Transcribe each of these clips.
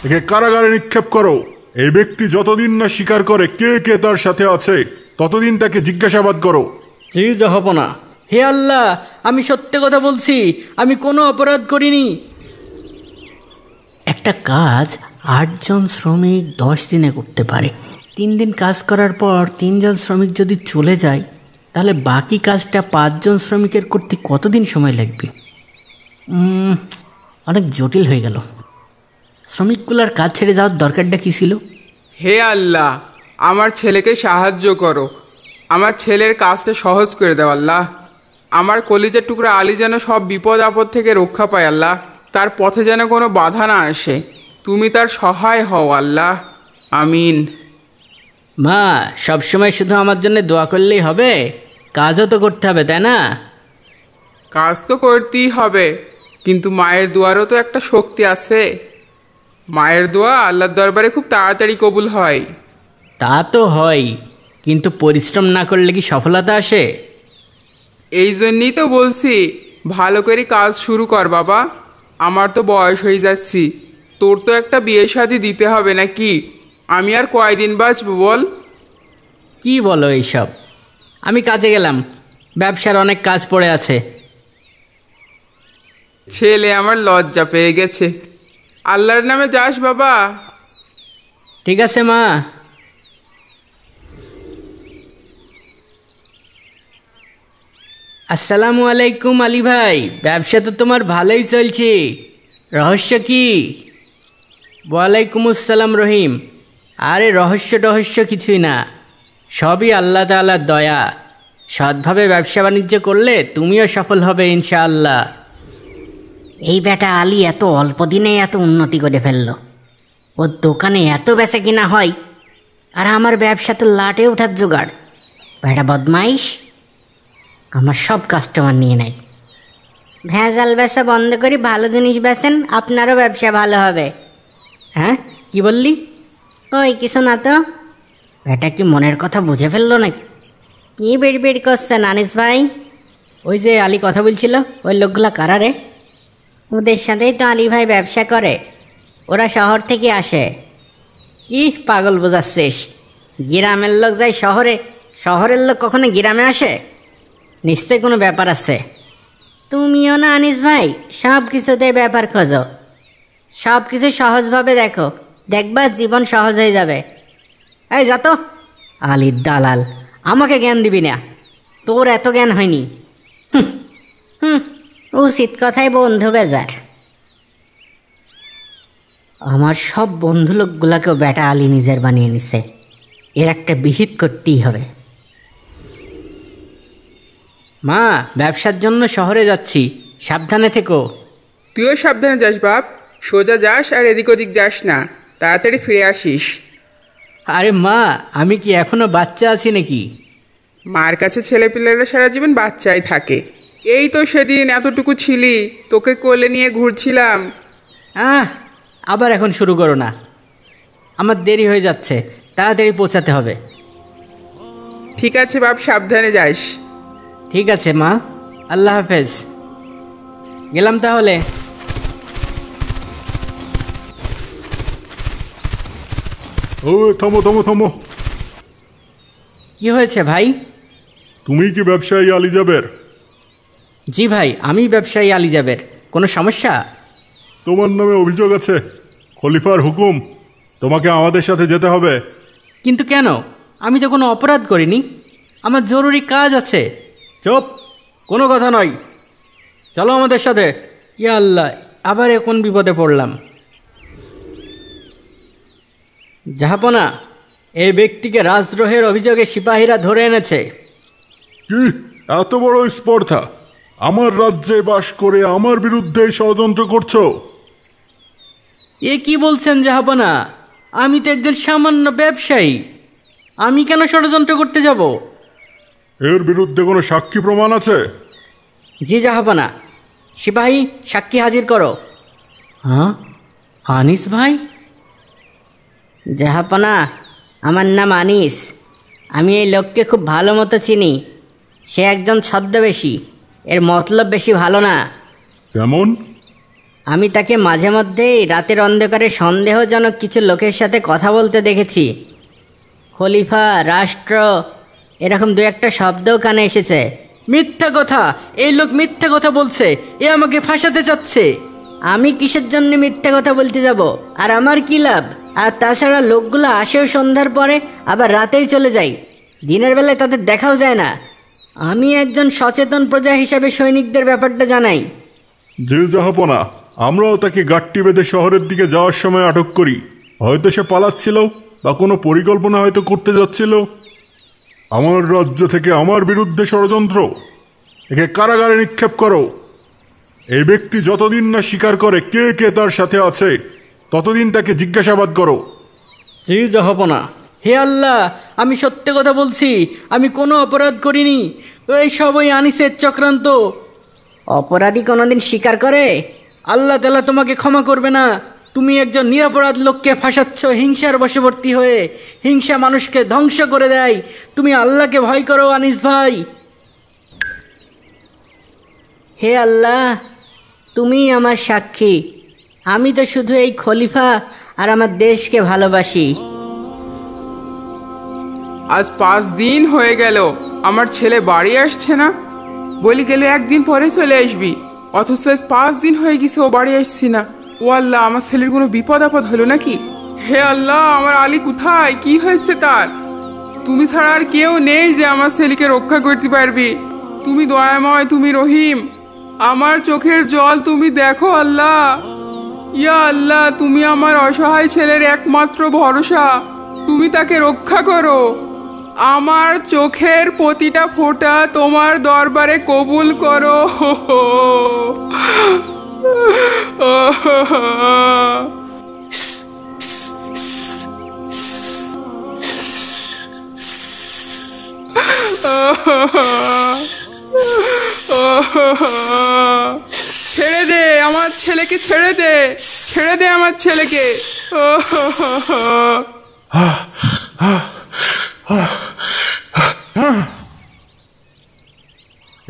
একে কারাগারে নিক্ষেপ করো। এই ব্যক্তি যতদিন না স্বীকার করে কে কে তার সাথে আছে, ততদিন তাকে জিজ্ঞাসাবাদ করো। জি জাহাপনা। হে আল্লাহ, আমি সত্যি কথা বলছি, আমি কোনো অপরাধ করিনি। একটা কাজ 8 জন শ্রমিক 10 দিনে করতে পারে। 3 দিন কাজ করার পর 3 জন শ্রমিক যদি চলে যায়, তাহলে বাকি কাজটা 5 জন শ্রমিকের করতে কতদিন সময় লাগবে? অনেক জটিল হয়ে গেল। শ্রমিকগুলার কাজ ছেড়ে যাওয়ার দরকারটা কী ছিল? হে আল্লাহ, আমার ছেলেকে সাহায্য করো, আমার ছেলের কাজটা সহজ করে দাও আল্লাহ। আমার কলিজার টুকরা আলী যেন সব বিপদ আপদ থেকে রক্ষা পায় আল্লাহ। তার পথে যেন কোনো বাধা না আসে, তুমি তার সহায় হও আল্লাহ, আমিন। মা, সবসময় শুধু আমার জন্য দোয়া করলেই হবে? কাজও তো করতে হবে, তাই না? কাজ তো করতেই হবে, কিন্তু মায়ের দোয়ারও তো একটা শক্তি আছে। মায়ের দোয়া আল্লাহর দরবারে খুব তাড়াতাড়ি কবুল হয়। তা তো হয়, কিন্তু পরিশ্রম না করলে কি সফলতা আসে? এই জন্যই তো বলছি, ভালো করে কাজ শুরু কর বাবা। আমার তো বয়স হয়ে যাচ্ছি, তোর তো একটা বিয়ে শাদি দিতে হবে নাকি? আমি আর কয়দিন বাঁচবো বল? কি বলো এইসব? আমি কাজে গেলাম, ব্যবসার অনেক কাজ পড়ে আছে। ছেলে আমার লজ্জা পেয়ে গেছে। আল্লাহর নামে যাস বাবা। ঠিক আছে মা। আসসালামু আলাইকুম আলী ভাই, ব্যবসা তো তোমার ভালোই চলছে, রহস্য কি? ওয়ালাইকুম আসসালাম রহিম। আরে রহস্য কিছুই না, সবই আল্লাহ তাআলার দয়া। সৎভাবে ব্যবসা বাণিজ্য করলে তুমিও সফল হবে ইনশাআল্লাহ। এই বেটা আলী এত অল্প দিনে এত উন্নতি করে ফেললো। ওর দোকানে এত বেচা কিনা হয়, আর আমার ব্যবসা তো লাটে ওঠার জোগাড়। বেটা বদমাইশ, আমার সব কাস্টমার নিয়ে নেয়। ভেজাল ব্যবসা বন্ধ করি, ভালো জিনিস বেচেন, আপনারও ব্যবসা ভালো হবে। হ্যাঁ, কি বললি? ওই কিছু না তো। বেটা কি মনের কথা বুঝে ফেললো নাকি? কি বেড় করছেন আনিস ভাই? ওই যে আলী কথা বলছিল, ওই লোকগুলা কারা রে? ওদের সাথেই তো আলী ভাই ব্যবসা করে, ওরা শহর থেকে আসে। কি পাগল বোঝাচ্ছিস? গ্রামের লোক যায় শহরে, শহরের লোক কখনো গ্রামে আসে? নিশ্চয়ই কোনো ব্যাপার আছে। তুমিও না আনিস ভাই সব কিছুতে ব্যাপার খোঁজো, সব কিছু সহজভাবে দেখো, দেখবা জীবন সহজ হয়ে যাবে। এই যা তো, আলীর দালাল, আমাকে জ্ঞান দিবি না, তোর এত জ্ঞান হয়নি। উচিত কথাই বন্ধু বেজার। আমার সব বন্ধু লোকগুলাকেও বেটা আলী নিজের বানিয়ে নিছে, এর একটা বিহিত করতেই হবে। মা, ব্যবসার জন্য শহরে যাচ্ছি, সাবধানে থেকো। তুইও সাবধানে যাস বাপ, সোজা যাস আর এদিক ওদিক যাস না, তাড়াতাড়ি ফিরে আসিস। আরে মা, আমি কি এখনো বাচ্চা আছি নাকি? মার কাছে ছেলেপিলেরা সারা জীবন বাচ্চাই থাকে। এই তো সেদিন এতটুকু ছিলি, তোকে কোলে নিয়ে ঘুরছিলাম। আবার এখন শুরু করো না, আমার দেরি হয়ে যাচ্ছে, তাড়াতাড়ি পৌঁছাতে হবে। ঠিক আছে বাপ, সাবধানে যাস। ঠিক আছে মা, আল্লাহ হাফেজ, গেলাম তাহলে। ও থামো থামো থামো। কি হয়েছে ভাই? তুমি কি ব্যবসায়ী আলী জাবের? জি ভাই, আমি ব্যবসায়ী আলী জাবের। কোনো সমস্যা? তোমার নামে অভিযোগ আছে, খলিফার হুকুম, তোমাকে আমাদের সাথে যেতে হবে। কিন্তু কেন? আমি তো কোনো অপরাধ করিনি, আমার জরুরি কাজ আছে। চুপ, কোনো কথা নয়, চলো আমাদের সাথে। ইয়া আল্লাহ, আবার এখন বিপদে পড়লাম। জাহাপনা, এই ব্যক্তিকে রাজদ্রোহের অভিযোগে সিপাহীরা ধরে এনেছে। কি এত বড় স্পর্ধা? আমার রাজ্যে বাস করে আমার বিরুদ্ধে ষড়যন্ত্র করছো? এ কি বলছেন জাহাপনা? আমি তো একজন সামান্য ব্যবসায়ী, আমি কেন ষড়যন্ত্র করতে যাব? এর বিরুদ্ধে কোনো সাক্ষী প্রমাণ আছে? জি জাহাপনা, সিপাহী সাক্ষী হাজির করো। হ্যাঁ, আনিস ভাই? জাহাপনা, আমার নাম আনিস, আমি এই লোককে খুব ভালো মতো চিনি। সে একজন ছদ্মবেশী, এর মতলব বেশি ভালো না। কেমন? আমি তাকে মাঝে মধ্যেই রাতের অন্ধকারে সন্দেহজনক কিছু লোকের সাথে কথা বলতে দেখেছি। খলিফা, রাষ্ট্র, এরকম দু একটা শব্দও কানে এসেছে। মিথ্যা কথা! এই লোক মিথ্যা কথা বলছে, এ আমাকে ফাঁসাতে চাচ্ছে। আমি কিসের জন্য মিথ্যা কথা বলতে যাব? আর আমার কি লাভ? আর তাছাড়া লোকগুলো আসেও সন্ধ্যার পরে, আবার রাতেই চলে যায়। দিনের বেলায় তাদের দেখাও যায় না। আমি একজন সচেতন প্রজা হিসাবে সৈনিকদের ব্যাপারটা জানাই। যে জাহাপনা, আমরাও তাকে গাট্টি বেঁধে শহরের দিকে যাওয়ার সময় আটক করি। হয়তো সে পালাচ্ছিল বা কোনো পরিকল্পনা হয়তো করতে যাচ্ছিল। আমার রাজ্য থেকে আমার বিরুদ্ধে ষড়যন্ত্র, একে কারাগারে নিক্ষেপ করো। এই ব্যক্তি যতদিন না স্বীকার করে কে কে তার সাথে আছে, ততদিন তাকে জিজ্ঞাসাবাদ করো। জি জাহাপনা। হে আল্লাহ, আমি সত্যি কথা বলছি, আমি কোনো অপরাধ করিনি। এই সবই আনিসের চক্রান্ত। অপরাধী কোনোদিন স্বীকার করে? আল্লাহ তাআলা তোমাকে ক্ষমা করবে না। তুমি একজন নিরপরাধ লোককে ফাঁসাচ্ছ হিংসার বশবর্তী হয়ে। হিংসা মানুষকে ধ্বংস করে দেয়। তুমি আল্লাহকে ভয় করো আনিস ভাই। হে আল্লাহ, তুমি আমার সাক্ষী। আমি তো শুধু এই খলিফা আর আমার দেশকে ভালোবাসি। আজ 5 দিন হয়ে গেল আমার ছেলে বাড়ি আসছে না। বলি গেলে একদিন পরে চলে আসবি, অথচ আজ 5 দিন হয়ে গেছে ও বাড়ি আসছি না। ও আল্লাহ, আমার ছেলের কোনো বিপদ আপদ হলো নাকি? হে আল্লাহ, আমার আলী কোথায়? কি হয়েছে তার? তুমি ছাড়া আর কেউ নেই যে আমার ছেলেকে রক্ষা করতে পারবি। তুমি দয়াময়, তুমি রহিম। আমার চোখের জল তুমি দেখো আল্লাহ। ইয়া আল্লাহ, তুমি আমার অসহায় ছেলের একমাত্র ভরসা। তুমি তাকে রক্ষা করো। আমার চোখের প্রতিটা ফোঁটা তোমার দরবারে কবুল করো। ছেড়ে দে আমার ছেলেকে, ছেড়ে দে, ছেড়ে দে আমার ছেলেকে।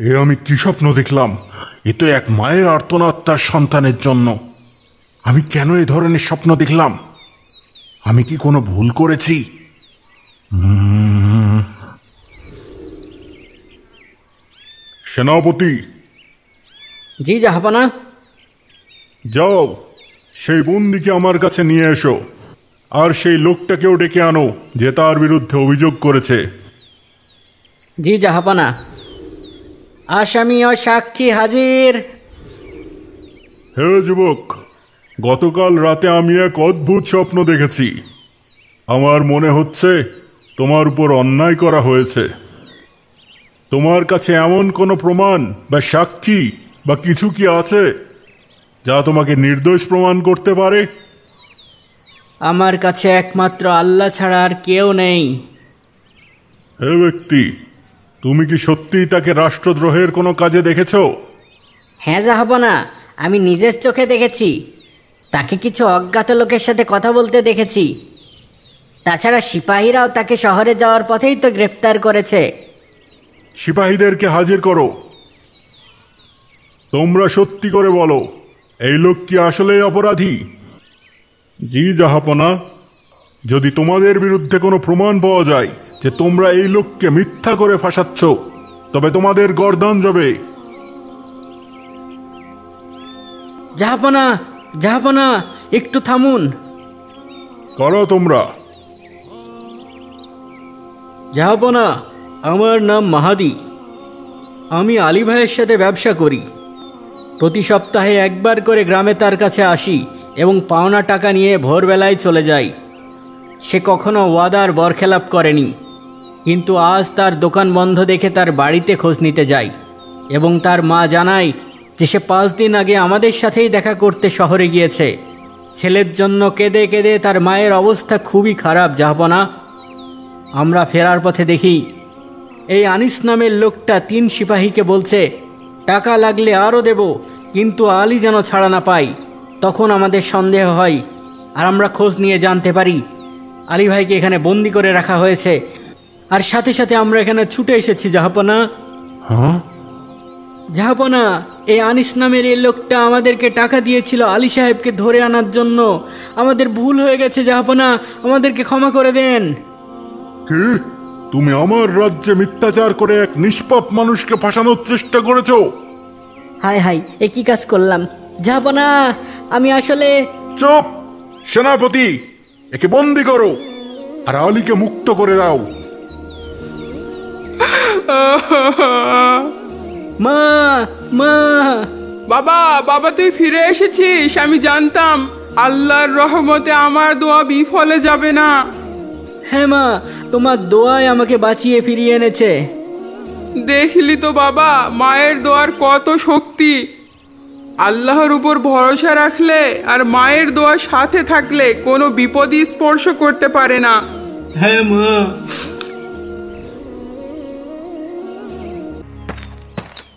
এ আমি কি স্বপ্ন দেখলাম? এ তো এক মায়ের আর্তনাদ তার সন্তানের জন্য। আমি কেন এ ধরনের স্বপ্ন দেখলাম? আমি কি কোনো ভুল করেছি? সেনাপতি, জি জাহাপনা। যাও, সেই বন্দিকে আমার কাছে নিয়ে এসো, আর সেই লোকটাকেও ডেকে আনো যে তার বিরুদ্ধে অভিযোগ করেছে। জি জাহাপনা। আসামি ও সাক্ষী হাজির। হে যুবক, গতকাল রাতে আমি এক অদ্ভুত স্বপ্ন দেখেছি। আমার মনে হচ্ছে তোমার উপর অন্যায় করা হয়েছে। তোমার কাছে এমন কোনো প্রমাণ বা সাক্ষী বা কিছু কি আছে যা তোমাকে নির্দোষ প্রমাণ করতে পারে? আমার কাছে একমাত্র আল্লাহ ছাড়া আর কেউ নেই। হে ব্যক্তি, তুমি কি সত্যিই তাকে রাষ্ট্রদ্রোহের কোনো কাজে দেখেছ? হ্যাঁ জাহাপনা, আমি নিজের চোখে দেখেছি। তাকে কিছু অজ্ঞাত লোকের সাথে কথা বলতে দেখেছি। তাছাড়া সিপাহীরাও তাকে শহরে যাওয়ার পথেই তো গ্রেপ্তার করেছে। সিপাহীদেরকে হাজির করো। তোমরা সত্যি করে বলো, এই লোক কি আসলেই অপরাধী? জি জাহাপনা, যদি তোমাদের বিরুদ্ধে কোনো প্রমাণ পাওয়া যায় যে তোমরা এই লোককে মিথ্যা করে ফাঁসাচ্ছ, তবে তোমাদের গর্দান যাবে। জাহাপনা, জাহাপনা, একটু থামুন। করো তোমরা। জাহাপনা, আমার নাম মাহাদি। আমি আলী ভাইয়ের সাথে ব্যবসা করি। প্রতি সপ্তাহে একবার করে গ্রামে তার কাছে আসি এবং পাওনা টাকা নিয়ে ভোরবেলায় চলে যাই। সে কখনো ওয়াদার বরখেলাপ করেনি, কিন্তু আজ তার দোকান বন্ধ দেখে তার বাড়িতে খোঁজ নিতে যাই এবং তার মা জানায় যে সে 5 দিন আগে আমাদের সাথেই দেখা করতে শহরে গিয়েছে। ছেলের জন্য কেঁদে কেঁদে তার মায়ের অবস্থা খুবই খারাপ জাহাপনা। আমরা ফেরার পথে দেখি এই আনিস নামের লোকটা 3 সিপাহীকে বলছে টাকা লাগলে আরও দেব, কিন্তু আলী যেন ছাড়া না পাই। তখন আমাদের সন্দেহ হয়, আর আমরা খোঁজ নিয়ে জানতে পারি আলী ভাইকে এখানে বন্দি করে রাখা হয়েছে। আর সাথে সাথে আমরা এখানে ছুটে এসেছি জাহাপনা। হ্যাঁ, জাহাপনা, এই আনিস নামের এই লোকটা আমাদেরকে টাকা দিয়েছিল আলী সাহেবকে ধরে আনার জন্য। আমাদের ভুল হয়ে গেছে জাহাপনা, আমাদেরকে ক্ষমা করে দেন। কি? তুমি আমার রাজ্যে মিথ্যাচার করে এক নিষ্পাপ মানুষকে ফাঁসানোর চেষ্টা করেছো? হায় হায়, এ কি কাজ করলাম জাহাপনা? আমি আসলে চুপ! সেনাপতি, একে বন্দি করো আর আলীকে মুক্ত করে দাও। মা, মা! বাবা, বাবা তুই ফিরে এসেছিস। আমি জানতাম আল্লাহর রহমতে আমার দোয়া বিফলে যাবে না। হ্যাঁ মা, তোমার দোয়ায় আমাকে বাঁচিয়ে ফিরিয়ে এনেছে। দেখলি তো বাবা, মায়ের দোয়ার কত শক্তি। আল্লাহর উপর ভরসা রাখলে আর মায়ের দোয়ার সাথে থাকলে কোনো বিপদই স্পর্শ করতে পারে না। হ্যাঁ মা।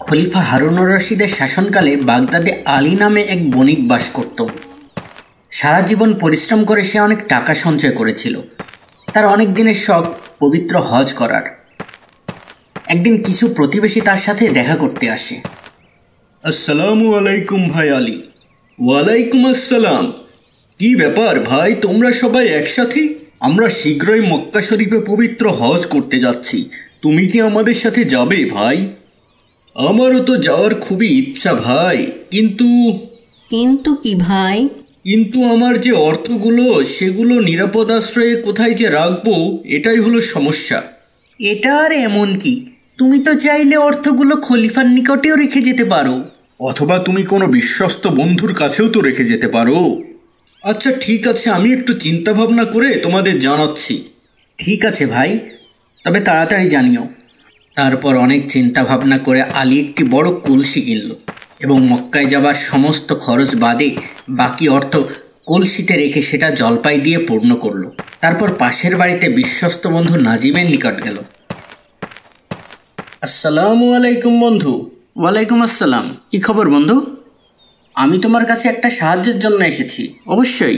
খলিফা হারুনুর রশিদের শাসনকালে বাগদাদে আলী নামে এক বণিক বাস করত। সারা জীবন পরিশ্রম করে সে অনেক টাকা সঞ্চয় করেছিল। তার অনেক দিনের শখ পবিত্র হজ করার। একদিন কিছু প্রতিবেশী তার সাথে দেখা করতে আসে। আসসালামু আলাইকুম ভাই আলী। ওয়ালাইকুম আসসালাম। কি ব্যাপার ভাই, তোমরা সবাই একসাথে? আমরা শীঘ্রই মক্কা শরীফে পবিত্র হজ করতে যাচ্ছি। তুমি কি আমাদের সাথে যাবে ভাই? আমারও তো যাওয়ার খুবই ইচ্ছা ভাই, কিন্তু কি ভাই? কিন্তু আমার যে অর্থগুলো সেগুলো নিরাপদ আশ্রয়ে কোথায় যে রাখবো, এটাই হলো সমস্যা। এটা আর এমন কি, তুমি তো চাইলে অর্থগুলো খলিফার নিকটেও রেখে যেতে পারো। অথবা তুমি কোনো বিশ্বস্ত বন্ধুর কাছেও তো রেখে যেতে পারো। আচ্ছা ঠিক আছে, আমি একটু চিন্তা ভাবনা করে তোমাদের জানাচ্ছি। ঠিক আছে ভাই, তবে তাড়াতাড়ি জানিও। তারপর অনেক চিন্তা ভাবনা করে আলী একটি বড় কলসি কিনল এবং মক্কায় যাবার সমস্ত খরচ বাদে বাকি অর্থ কলসিতে রেখে সেটা জলপাই দিয়ে পূর্ণ করলো। তারপর পাশের বাড়িতে বিশ্বস্ত বন্ধু নাজিমের নিকট গেল। আসসালামু আলাইকুম বন্ধু। ওয়ালাইকুম আসসালাম। কি খবর বন্ধু? আমি তোমার কাছে একটা সাহায্যের জন্য এসেছি। অবশ্যই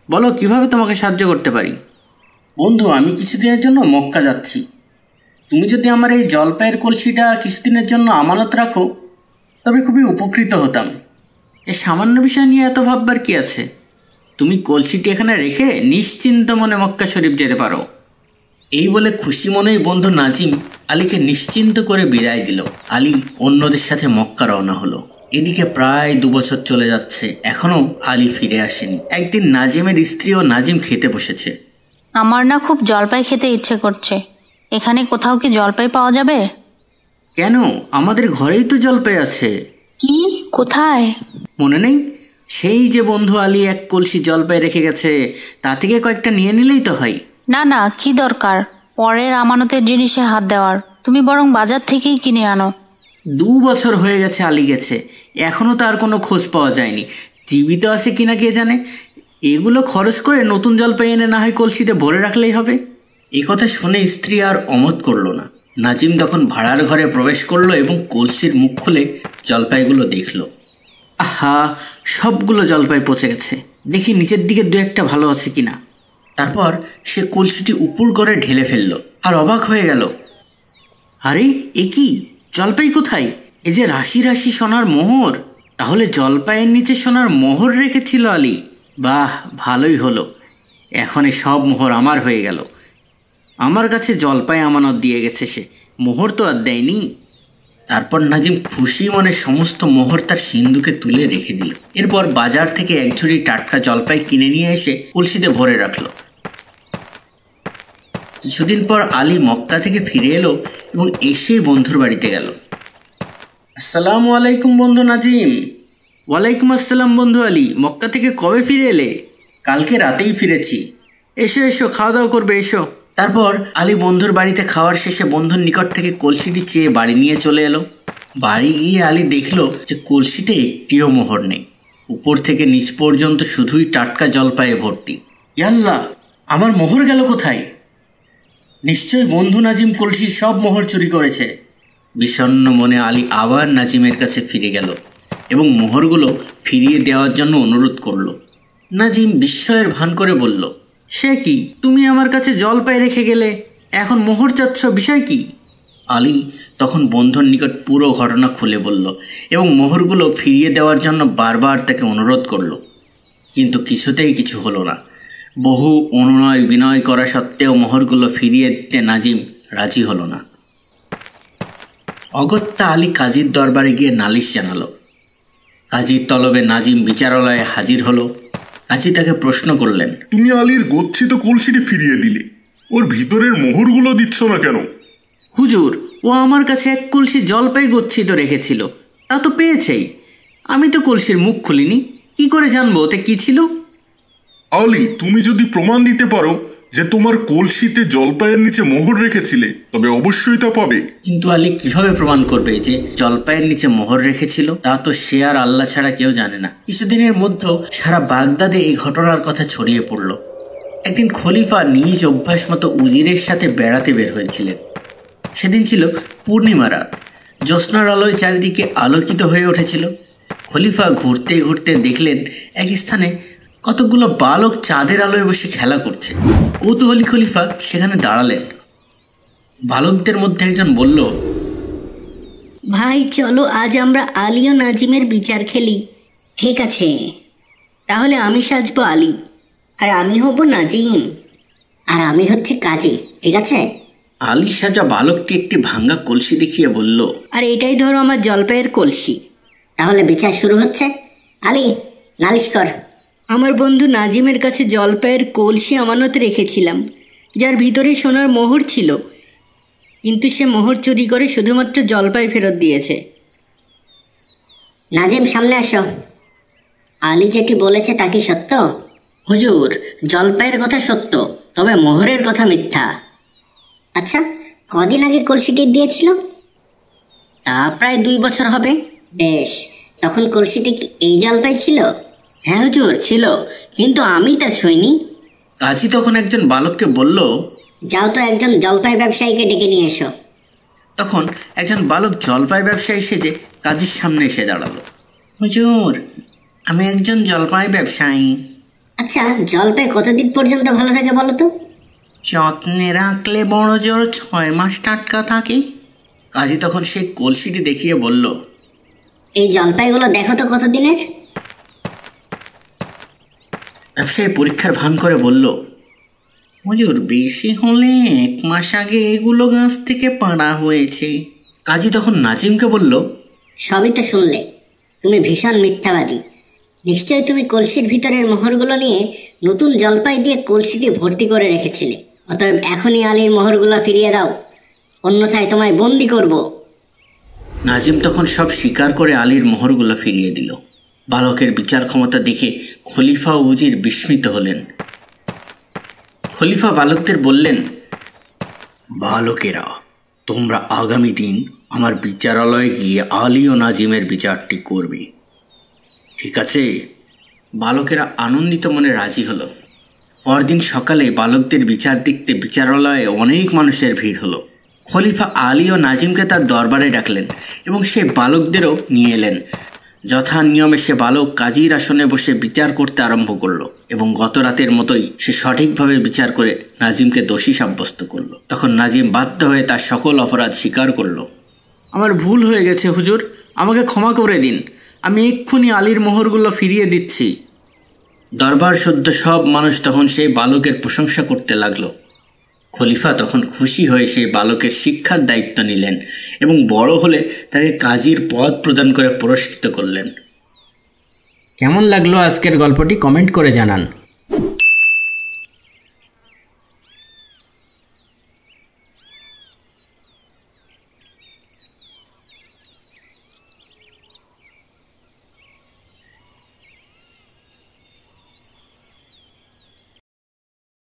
বলো, কিভাবে তোমাকে সাহায্য করতে পারি? বন্ধু, আমি কিছুদিনের জন্য মক্কা যাচ্ছি। তুমি যদি আমার এই জলপাইয়ের কলসিটা কিছুদিনের জন্য আমানত রাখো তবে খুবই উপকৃত হতাম। এই সামান্য বিষয় নিয়ে এত ভাববার কি আছে? তুমি কলসিটি এখানে রেখে নিশ্চিন্ত মনে মক্কা শরীফ যেতে পারো। এই বলে খুশি মনেই বন্ধু নাজিম আলীকে নিশ্চিন্ত করে বিদায় দিল। আলী অন্যদের সাথে মক্কা রওনা হলো। এদিকে প্রায় 2 বছর চলে যাচ্ছে, এখনো আলী ফিরে আসেনি। একদিন নাজিমের স্ত্রী ও নাজিম খেতে বসেছে। আমার না খুব জলপাই খেতে ইচ্ছে করছে। এখানে কোথাও কি জলপাই পাওয়া যাবে? কেন, আমাদের ঘরেই তো জলপাই আছে। কি? কোথায়? মনে নেই? সেই যে বন্ধু আলী এক কলসি জলপাই রেখে গেছে, তা থেকে কয়েকটা নিয়ে নিলেই তো হয়। না না, কি দরকার পরের আমানতের জিনিসে হাত দেওয়ার? তুমি বরং বাজার থেকেই কিনে আনো। 2 বছর হয়ে গেছে আলী গেছে, এখনও তার কোনো খোঁজ পাওয়া যায়নি। জীবিত আছে কিনা কে জানে। এগুলো খরচ করে নতুন জলপাই এনে না হয় কলসিতে ভরে রাখলেই হবে। এই কথা শুনে স্ত্রী আর অমত করল না। নাজিম তখন ভাড়ার ঘরে প্রবেশ করলো এবং কলসির মুখ খুলে জলপাইগুলো দেখল। আহা, সবগুলো জলপাই পচে গেছে। দেখি নিচের দিকে 2-1টা ভালো আছে কিনা। তারপর সে কলসিটি উপর করে ঢেলে ফেলল আর অবাক হয়ে গেল। আরে এ কি, জলপাই কোথায়? এ যে রাশি রাশি সোনার মোহর। তাহলে জলপাইয়ের নিচে সোনার মোহর রেখেছিল আলী। বাহ, ভালোই হলো, এখন এ সব মোহর আমার হয়ে গেল। আমার কাছে জলপাই আমানত দিয়ে গেছে সে, মোহর তো আর দেয়নি। তারপর নাজিম খুশি মনে সমস্ত মোহর তার সিন্ধুকে তুলে রেখে দিল। এরপর বাজার থেকে 1 ঝুড়ি টাটকা জলপাই কিনে নিয়ে এসে কলসিতে ভরে রাখলো। কিছুদিন পর আলী মক্কা থেকে ফিরে এলো এবং এসে বন্ধুর বাড়িতে গেল। আসসালামু আলাইকুম বন্ধু নাজিম। ওয়ালাইকুম আসসালাম বন্ধু আলী। মক্কা থেকে কবে ফিরে এলে? কালকে রাতেই ফিরেছি। এসো এসো, খাওয়া দাওয়া করবে, এসো। তারপর আলী বন্ধুর বাড়িতে খাওয়ার শেষে বন্ধুর নিকট থেকে কলসিটি চেয়ে বাড়ি নিয়ে চলে এলো। বাড়ি গিয়ে আলী দেখলো যে কলসিতে একটিও মোহর নেই। উপর থেকে নিচ পর্যন্ত শুধুই টাটকা জলপাইয়ে ভর্তি। ইয়াল্লাহ, আমার মোহর গেল কোথায়? নিশ্চয় বন্ধু নাজিম কলসির সব মোহর চুরি করেছে। বিষণ্ণ মনে আলী আবার নাজিমের কাছে ফিরে গেল এবং মোহরগুলো ফিরিয়ে দেওয়ার জন্য অনুরোধ করল। নাজিম বিস্ময়ের ভান করে বলল, সে কি, তুমি আমার কাছে জলপাই রেখে গেলে, এখন মোহর চাচ্ছ, বিষয় কি? আলী তখন বন্ধুর নিকট পুরো ঘটনা খুলে বলল এবং মোহরগুলো ফিরিয়ে দেওয়ার জন্য বারবার তাকে অনুরোধ করল, কিন্তু কিছুতেই কিছু হলো না। বহু অনুনয় বিনয় করা সত্ত্বেও মোহরগুলো ফিরিয়ে দিতে নাজিম রাজি হলো না। অগত্যা আলী কাজীর দরবারে গিয়ে নালিশ জানালো। কাজীর তলবে নাজিম বিচারালয়ে হাজির হলো। কাজী তাকে প্রশ্ন করলেন, তুমি আলীর গচ্ছিত কলসিটি ফিরিয়ে দিলে, ওর ভিতরের মোহরগুলো দিচ্ছ না কেন? হুজুর, ও আমার কাছে এক কলসি জলপাই গচ্ছিত রেখেছিল, তা তো পেয়েছেই। আমি তো কলসির মুখ খুলিনি, কি করে জানবো ওতে কি ছিল? আলী, তুমি যদি প্রমাণ দিতে পারো যে তোমার কলসিতে জলপাইয়ের নিচে মোহর রেখেছিলে, তবে অবশ্যই তা পাবে। কিন্তু আলী কিভাবে প্রমাণ করবে যে জলপাইয়ের নিচে মোহর রেখেছিল? তা তো সে আর আল্লাহ ছাড়া কেউ জানে না। কিছুদিনের মধ্যে সারা বাগদাদে এই ঘটনার কথা ছড়িয়ে পড়ল। একদিন খলিফা নিজ অভ্যাস মতো উজিরের সাথে বেড়াতে বের হয়েছিলেন। সেদিন ছিল পূর্ণিমা রাত। জ্যোৎস্নার আলোয় চারিদিকে আলোকিত হয়ে উঠেছিল। খলিফা ঘুরতে ঘুরতে দেখলেন এক স্থানে কতগুলো বালক চাঁদের আলোয় বসে খেলা করছে। কৌতূহলী খলিফা সেখানে দাঁড়ালেন। বালকদের মধ্যে একজন বলল, ভাই চলো আজ আমরা আলী ও নাজিমের বিচার খেলি। ঠিক আছে, তাহলে আমি সাজবো আলী, আর আমি হব নাজিম, আর আমি হচ্ছে কাজী। ঠিক আছে? আলী সাজা বালকটি একটি ভাঙ্গা কলসি দেখিয়ে বলল, আর এটাই ধরো আমার জলপাইয়ের কলসি। তাহলে বিচার শুরু হচ্ছে। আলী, নালিশ কর। আমার বন্ধু নাজিমের কাছে জলপাইয়ের কলসি আমানত রেখেছিলাম, যার ভিতরে সোনার মোহর ছিল, কিন্তু সে মোহর চুরি করে শুধুমাত্র জলপাই ফেরত দিয়েছে। নাজিম, সামনে আসো। আলী যেটি বলেছে তা কি সত্য? হুজুর, জলপাইয়ের কথা সত্য, তবে মোহরের কথা মিথ্যা। আচ্ছা, কদিন আগে কলসিটি দিয়েছিল? তা প্রায় 2 বছর হবে। বেশ, তখন কলসিটি কি এই জলপাই ছিল? হ্যাঁ হুজুর, ছিল, কিন্তু আমি তা ছুঁইনি। কাজী তখন একজন বালককে বলল, যাও তো একজন জলপাই ব্যবসায়ীকে ডেকে নিয়ে এসো। তখন একজন বালক জলপাই ব্যবসায়ী সেজে কাজীর সামনে এসে দাঁড়ালো। হুজুর, আমি একজন জলপাই ব্যবসায়ী। আচ্ছা, জলপাই কতদিন পর্যন্ত ভালো থাকে বলো তো? যত্নে রাখলে বড় জোর 6 মাস টাটকা থাকে। কাজী তখন সেই কলসিটি দেখিয়ে বলল, এই জলপাইগুলো দেখো তো কতদিনের। ব্যবসায়ী পরীক্ষার ভান করে বলল, হুজুর, বেশি হলে 1 মাস আগে এগুলো গাছ থেকে পাড়া হয়েছে। কাজী তখন নাজিমকে বলল, সবই তো শুনলে, তুমি ভীষণ মিথ্যাবাদী। নিশ্চয়ই তুমি কলসির ভিতরের মোহরগুলো নিয়ে নতুন জলপাই দিয়ে কলসিটি ভর্তি করে রেখেছিলে। অতএব এখনই আলীর মোহরগুলো ফিরিয়ে দাও, অন্যথায় তোমায় বন্দি করব। নাজিম তখন সব স্বীকার করে আলীর মোহরগুলো ফিরিয়ে দিল। বালকের বিচার ক্ষমতা দেখে খলিফা ও উজির বিস্মিত হলেন। খলিফা বালকদের বললেন, বালকেরা, তোমরা আগামী দিন আমার বিচারালয়ে গিয়ে আলী ও নাজিমের বিচারটি করবে। ঠিক আছে? বালকেরা আনন্দিত মনে রাজি হলো। পরদিন সকালে বালকদের বিচার দেখতে বিচারালয়ে অনেক মানুষের ভিড় হলো। খলিফা আলী ও নাজিমকে তার দরবারে ডাকলেন এবং সে বালকদেরও নিয়ে এলেন। যথা নিয়মে সে বালক কাজীর আসনে বসে বিচার করতে আরম্ভ করলো এবং গত রাতের মতোই সে সঠিকভাবে বিচার করে নাজিমকে দোষী সাব্যস্ত করলো। তখন নাজিম বাধ্য হয়ে তার সকল অপরাধ স্বীকার করলো। আমার ভুল হয়ে গেছে হুজুর, আমাকে ক্ষমা করে দিন, আমি এক্ষুনি আলীর মোহরগুলো ফিরিয়ে দিচ্ছি। দরবার সদ্য সব মানুষ তখন সেই বালকের প্রশংসা করতে লাগলো। খলিফা তখন খুশি হয়ে সেই বালকের শিক্ষার দায়িত্ব নিলেন এবং বড় হলে তাকে কাজীর পদ প্রদান করে পুরস্কৃত করলেন। কেমন লাগলো আজকের গল্পটি কমেন্ট করে জানান।